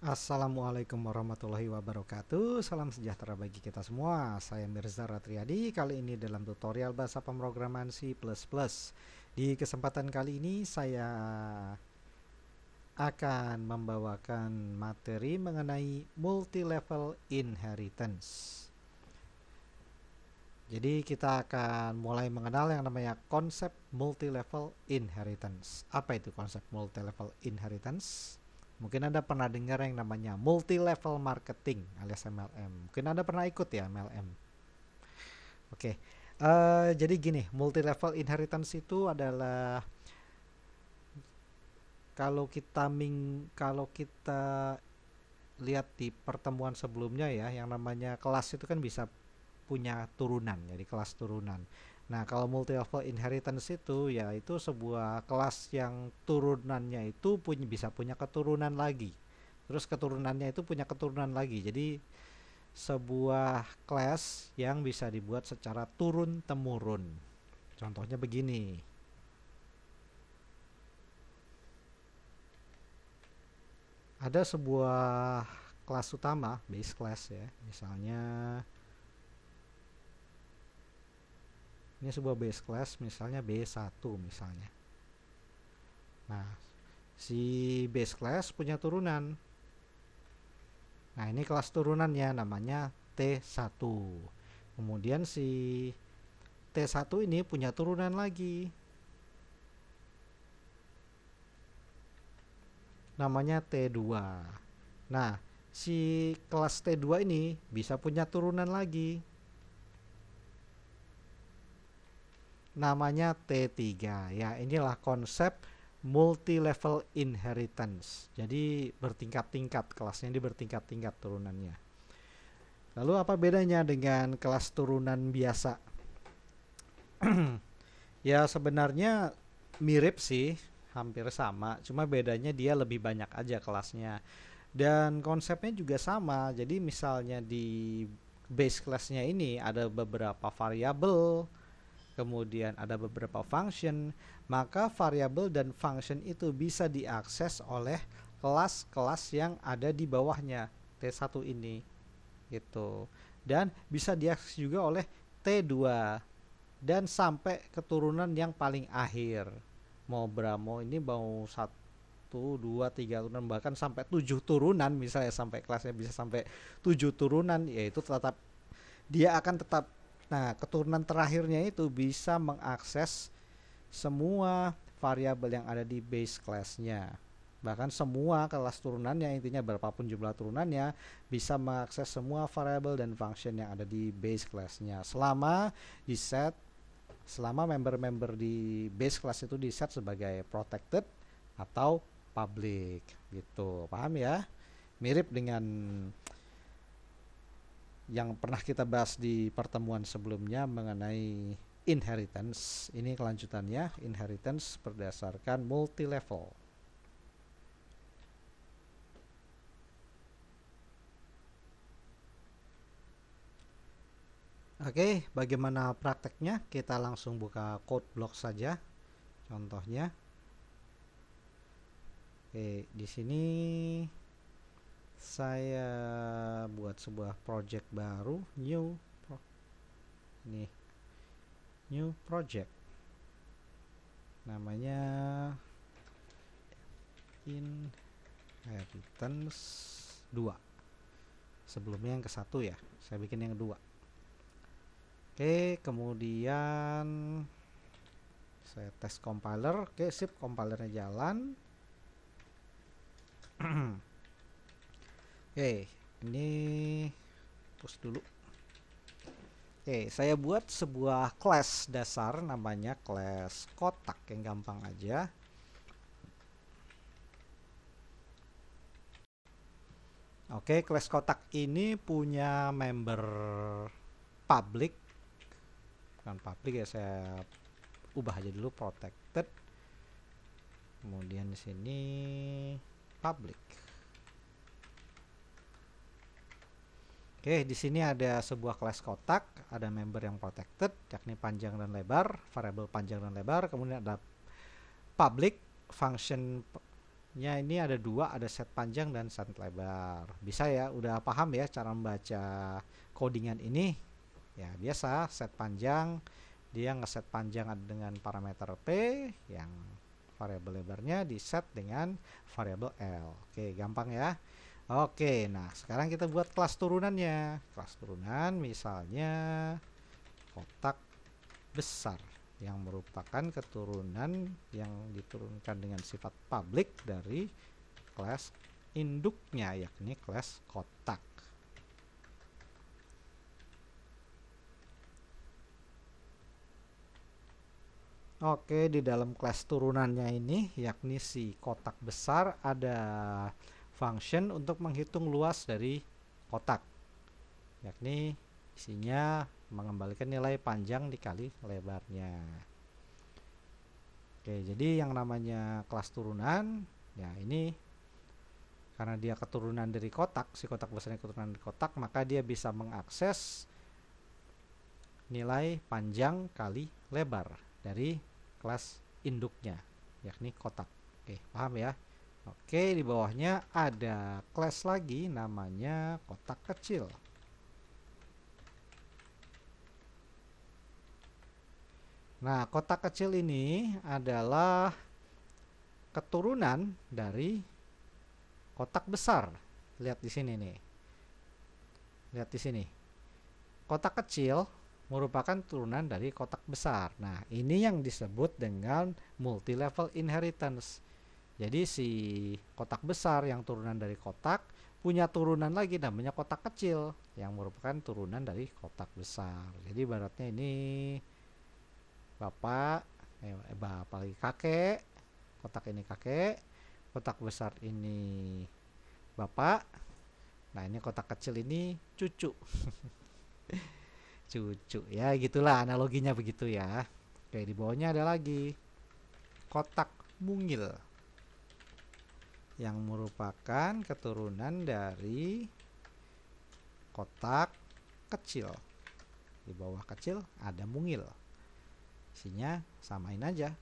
Assalamualaikum warahmatullahi wabarakatuh. Salam sejahtera bagi kita semua. Saya Mirza Ratriadi. Kali ini dalam tutorial bahasa pemrograman C++. Di kesempatan kali ini saya akan membawakan materi mengenai multi-level inheritance. Jadi kita akan mulai mengenal yang namanya konsep multi-level inheritance. Apa itu konsep multi-level inheritance? Mungkin Anda pernah dengar yang namanya multi-level marketing alias MLM. Mungkin Anda pernah ikut ya MLM. Oke, jadi gini, multi-level inheritance itu adalah kalau kita lihat di pertemuan sebelumnya ya, yang namanya kelas itu kan bisa punya turunan, jadi kelas turunan. Nah, kalau multi-level inheritance itu ya itu sebuah kelas yang turunannya itu bisa punya keturunan lagi. Terus keturunannya itu punya keturunan lagi. Jadi sebuah kelas yang bisa dibuat secara turun temurun. Contohnya begini. Ada sebuah kelas utama, base class ya. Misalnya ini sebuah base class misalnya B1 misalnya. Nah, si base class punya turunan. Nah, ini kelas turunannya namanya T1. Kemudian si T1 ini punya turunan lagi. Namanya T2. Nah, si kelas T2 ini bisa punya turunan lagi. Namanya T3. Ya, inilah konsep multi-level inheritance. Jadi bertingkat-tingkat, kelasnya ini bertingkat-tingkat turunannya. Lalu apa bedanya dengan kelas turunan biasa? Ya sebenarnya mirip sih, hampir sama. Cuma bedanya dia lebih banyak aja kelasnya. Dan konsepnya juga sama. Jadi misalnya di base classnya ini ada beberapa variabel, kemudian ada beberapa function, maka variabel dan function itu bisa diakses oleh kelas-kelas yang ada di bawahnya T1 ini gitu. Dan bisa diakses juga oleh T2 dan sampai keturunan yang paling akhir. Mau beramo ini mau 1, 2, 3 turunan bahkan sampai 7 turunan misalnya, sampai kelasnya bisa sampai 7 turunan, yaitu tetap dia akan tetap. Nah, keturunan terakhirnya itu bisa mengakses semua variabel yang ada di base class-nya. Bahkan semua kelas turunannya, intinya berapapun jumlah turunannya, bisa mengakses semua variabel dan function yang ada di base class-nya. Selama member-member di base class itu di set sebagai protected atau public gitu. Paham ya? Mirip dengan yang pernah kita bahas di pertemuan sebelumnya mengenai inheritance. Ini kelanjutannya, inheritance berdasarkan multi level. Oke, bagaimana prakteknya? Kita langsung buka code block saja. Contohnya. Oke, di sini saya buat sebuah project baru, new project, namanya inheritance 2. Sebelumnya yang ke-1 ya, saya bikin yang 2. Oke, kemudian saya tes compiler. Oke, sip, compilernya jalan. Oke, ini push dulu. Oke, saya buat sebuah class dasar namanya class kotak yang gampang aja. Oke, class kotak ini punya member public. Bukan public ya, saya ubah aja dulu protected. Kemudian di sini public. Oke, di sini ada sebuah kelas kotak, ada member yang protected, yakni panjang dan lebar, variabel panjang dan lebar, kemudian ada public function setnya ini ada dua, ada set panjang dan set lebar. Bisa ya, udah paham ya cara membaca codingan ini? Ya biasa, set panjang dia ngeset panjang dengan parameter P, yang variabel lebarnya di set dengan variabel L. Oke, gampang ya. Oke, nah sekarang kita buat kelas turunannya. Kelas turunan misalnya kotak besar, yang merupakan keturunan yang diturunkan dengan sifat public dari kelas induknya, yakni kelas kotak. Oke, di dalam kelas turunannya ini, yakni si kotak besar, ada function untuk menghitung luas dari kotak, yakni isinya mengembalikan nilai panjang dikali lebarnya. Oke, jadi yang namanya kelas turunan, ya ini karena dia keturunan dari kotak, si kotak besarnya keturunan dari kotak, maka dia bisa mengakses nilai panjang kali lebar dari kelas induknya, yakni kotak. Oke, paham ya? Oke, di bawahnya ada kelas lagi namanya kotak kecil. Nah, kotak kecil ini adalah keturunan dari kotak besar. Lihat di sini nih. Lihat di sini. Kotak kecil merupakan turunan dari kotak besar. Nah, ini yang disebut dengan multi-level inheritance. Jadi si kotak besar yang turunan dari kotak punya turunan lagi namanya kotak kecil yang merupakan turunan dari kotak besar. Jadi ibaratnya ini bapak lagi kakek, kotak ini kakek, kotak besar ini bapak, nah ini kotak kecil ini cucu. Cucu ya, gitulah analoginya begitu ya. Oke, di bawahnya ada lagi kotak mungil yang merupakan keturunan dari kotak kecil. Di bawah kecil ada mungil, isinya samain aja.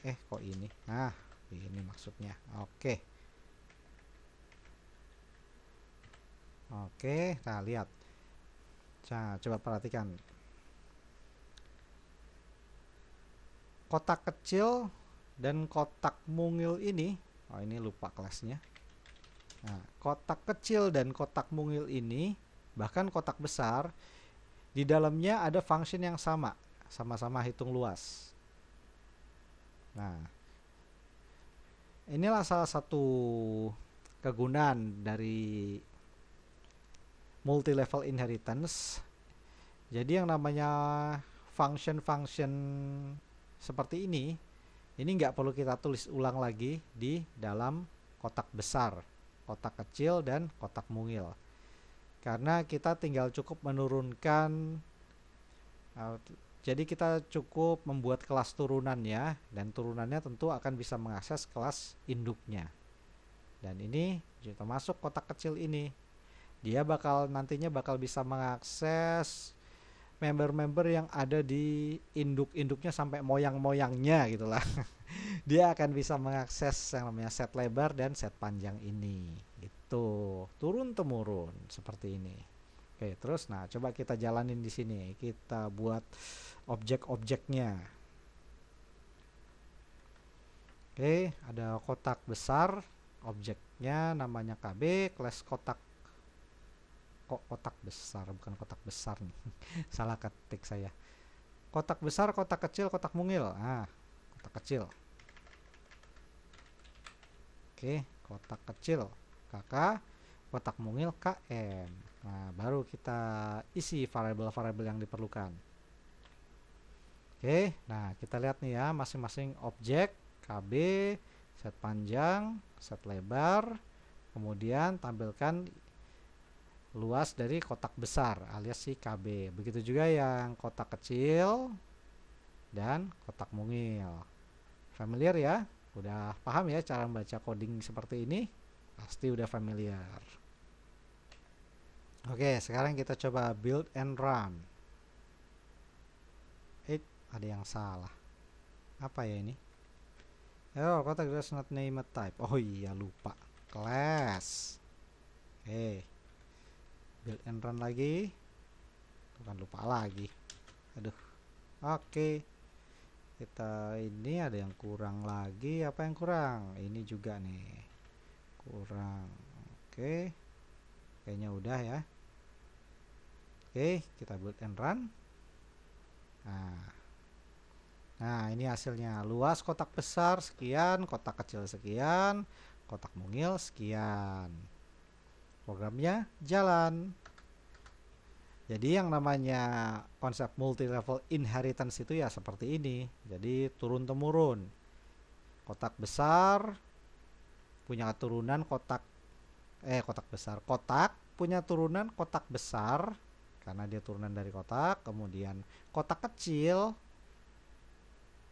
Kok ini? Nah, ini maksudnya. Oke, nah lihat. Nah, coba perhatikan. Kotak kecil dan kotak mungil ini, ini lupa kelasnya. Nah, kotak kecil dan kotak mungil ini, bahkan kotak besar, di dalamnya ada function yang sama, sama-sama hitung luas. Nah, inilah salah satu kegunaan dari multi-level inheritance. Jadi yang namanya function-function seperti ini nggak perlu kita tulis ulang lagi di dalam kotak besar, kotak kecil, dan kotak mungil. Karena kita tinggal cukup menurunkan, jadi kita cukup membuat kelas turunannya, dan turunannya tentu akan bisa mengakses kelas induknya. Dan ini termasuk kotak kecil ini. Dia nantinya bakal bisa mengakses member-member yang ada di induk-induknya sampai moyang-moyangnya gitulah. Dia akan bisa mengakses yang namanya set lebar dan set panjang ini. Gitu. Turun temurun seperti ini. Oke, terus nah coba kita jalanin di sini. Kita buat objek-objeknya. Oke, ada kotak besar, objeknya namanya KB, kelas kotak. Kok kotak besar, bukan kotak besar nih. Salah ketik saya. Kotak besar, kotak kecil, kotak mungil. Kotak kecil. Oke, kotak kecil KK, kotak mungil KM. Nah, baru kita isi variabel-variabel yang diperlukan. Oke, nah kita lihat nih ya, masing-masing objek KB, set panjang, set lebar, kemudian tampilkan luas dari kotak besar alias si KB. Begitu juga yang kotak kecil dan kotak mungil. Familiar ya? Udah paham ya cara membaca coding seperti ini? Pasti udah familiar. Oke, sekarang kita coba build and run. Ada yang salah. Apa ya ini? Error kotak does not name a type. Oh iya lupa. Class. Oke. Build and run lagi. Bukan lupa lagi. Aduh. Oke. Kita ini ada yang kurang lagi. Apa yang kurang? Ini juga nih. Kurang. Oke. Kayaknya udah ya. Oke, kita build and run. Nah, ini hasilnya. Luas kotak besar sekian, kotak kecil sekian, kotak mungil sekian. Programnya jalan. Jadi yang namanya konsep multi level inheritance itu ya seperti ini. Jadi turun temurun. Kotak besar punya turunan kotak besar. Kotak punya turunan kotak besar karena dia turunan dari kotak. Kemudian kotak kecil.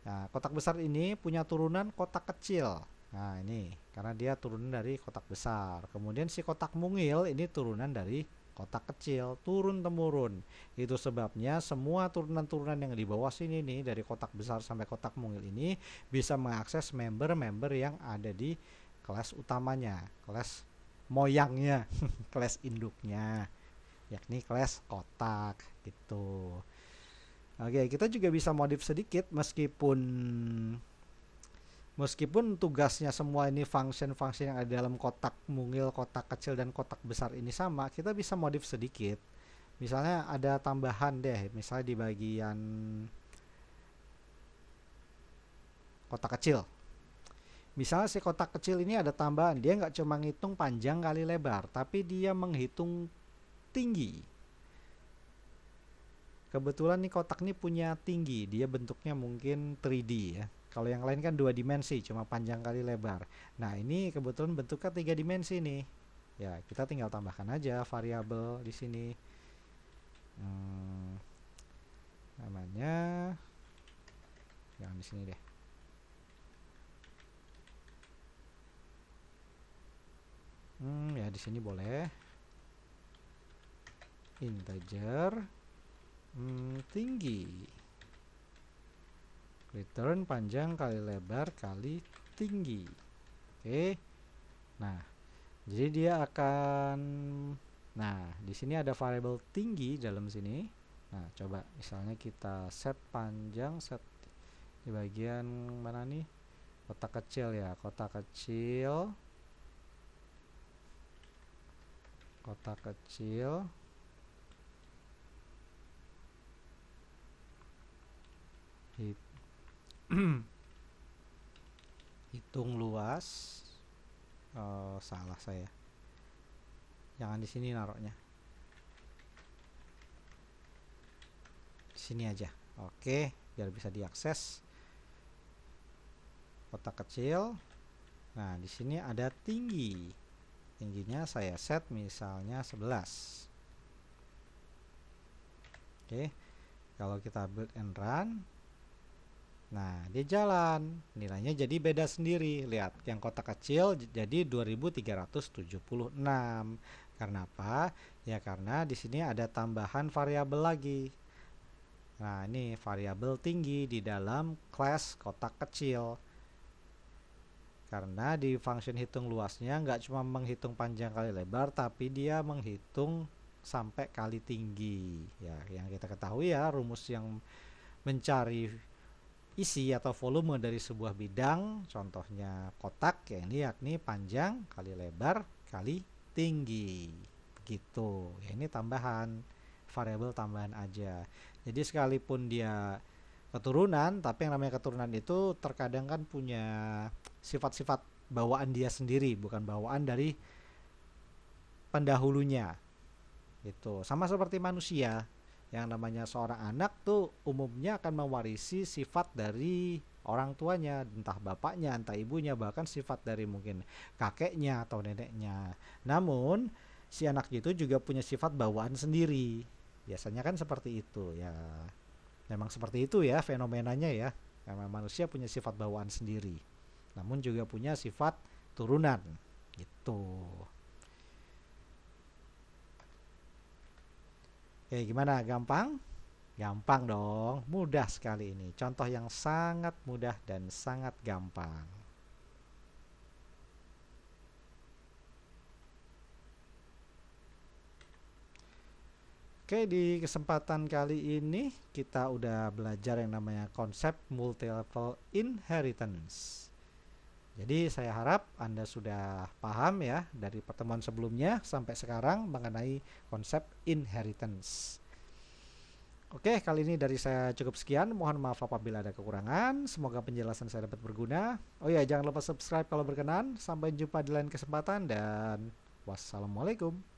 Nah, kotak besar ini punya turunan kotak kecil. Nah, ini karena dia turunan dari kotak besar. Kemudian si kotak mungil ini turunan dari kotak kecil, turun temurun. Itu sebabnya semua turunan-turunan yang di bawah sini nih dari kotak besar sampai kotak mungil ini bisa mengakses member-member yang ada di kelas utamanya, kelas moyangnya, kelas induknya, yakni kelas kotak gitu. Oke, kita juga bisa modif sedikit meskipun tugasnya semua ini function-function yang ada dalam kotak mungil, kotak kecil dan kotak besar ini sama, kita bisa modif sedikit. Misalnya ada tambahan deh, misalnya di bagian kotak kecil. Misalnya si kotak kecil ini ada tambahan, dia nggak cuma ngitung panjang kali lebar, tapi dia menghitung tinggi. Kebetulan nih kotak ini punya tinggi, dia bentuknya mungkin 3D ya. Kalau yang lain kan 2 dimensi, cuma panjang kali lebar. Nah, ini kebetulan bentuknya 3 dimensi nih. Ya, kita tinggal tambahkan aja variabel di sini. Namanya yang di sini deh. Ya di sini boleh. Integer tinggi. Return panjang kali lebar kali tinggi. Oke. Nah, jadi dia akan di sini ada variabel tinggi dalam sini. Nah, coba misalnya kita set panjang, set di bagian mana nih? Kotak kecil ya, kotak kecil. Kotak kecil. Hitung luas. Salah saya. Jangan di sini naruhnya. Di sini aja. Oke, biar bisa diakses. Kotak kecil. Nah, di sini ada tinggi. Tingginya saya set misalnya 11. Oke. Kalau kita build and run, nah dia jalan, nilainya jadi beda sendiri. Lihat, yang kotak kecil jadi 2376. Karena apa? Ya karena di sini ada tambahan variabel lagi. Nah, ini variabel tinggi di dalam kelas kotak kecil. Karena di function hitung luasnya nggak cuma menghitung panjang kali lebar, tapi dia menghitung sampai kali tinggi. Ya, yang kita ketahui ya, rumus yang mencari isi atau volume dari sebuah bidang, contohnya kotak, ya ini yakni panjang kali lebar kali tinggi. Begitu. Ya ini tambahan, variabel tambahan aja. Jadi sekalipun dia keturunan, tapi yang namanya keturunan itu terkadang kan punya sifat-sifat bawaan dia sendiri, bukan bawaan dari pendahulunya. Itu sama seperti manusia, yang namanya seorang anak tuh umumnya akan mewarisi sifat dari orang tuanya, entah bapaknya, entah ibunya, bahkan sifat dari mungkin kakeknya atau neneknya. Namun si anak itu juga punya sifat bawaan sendiri. Biasanya kan seperti itu ya. Memang seperti itu ya fenomenanya ya. Memang manusia punya sifat bawaan sendiri. Namun juga punya sifat turunan gitu. Oke, gimana? Gampang? Gampang dong, mudah sekali ini. Contoh yang sangat mudah dan sangat gampang. Oke, di kesempatan kali ini kita udah belajar yang namanya konsep multi-level inheritance. Jadi saya harap Anda sudah paham ya dari pertemuan sebelumnya sampai sekarang mengenai konsep inheritance. Oke, kali ini dari saya cukup sekian. Mohon maaf apabila ada kekurangan. Semoga penjelasan saya dapat berguna. Oh ya, jangan lupa subscribe kalau berkenan. Sampai jumpa di lain kesempatan dan wassalamualaikum.